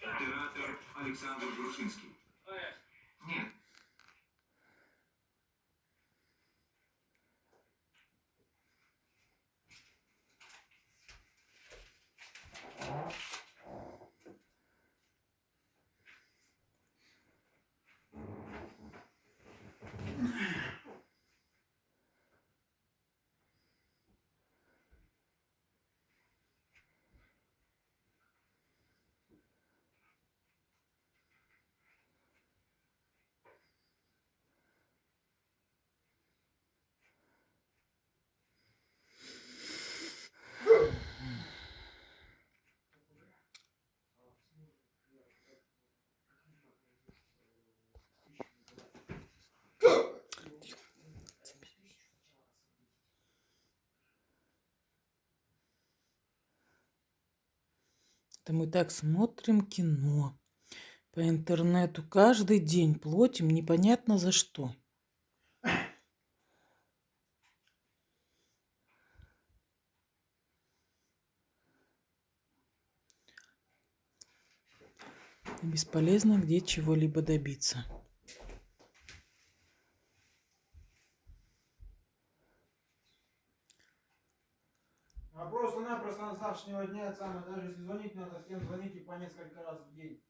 Оператор Александр Грушинский. Нет. Это мы так смотрим кино по интернету каждый день, платим непонятно за что. Бесполезно где чего-либо добиться. А просто-напросто с завтрашнего дня, даже если звонить надо, всем звоните по несколько раз в день.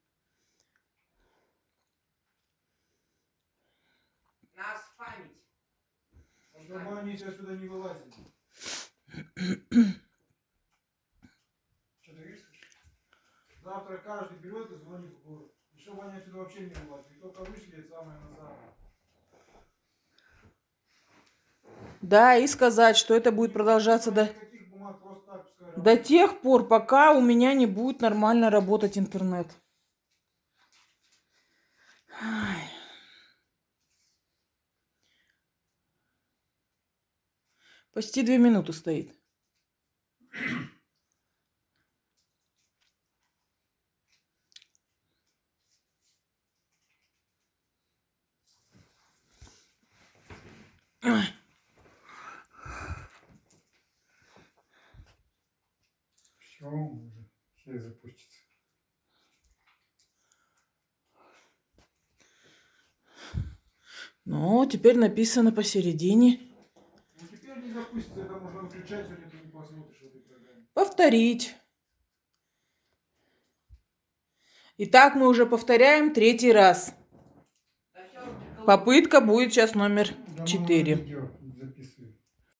Нас память. Чтобы они отсюда не вылазили. Что ты говоришь? Завтра каждый берет и звонит в город. И чтобы они отсюда вообще не вылазили. Только вышли самое на завтра. Да, и сказать, что это будет продолжаться до тех пор, пока у меня не будет нормально работать интернет. Ай. Почти 2 минуты стоит. Ай. Все, уже. Сейчас запустится. Ну, теперь написано посередине. Ну теперь не запустится, это можно выключать, сегодня ты не посмотришь в этой программе. Повторить. Итак, мы уже повторяем 3-й раз. Попытка будет сейчас номер 4.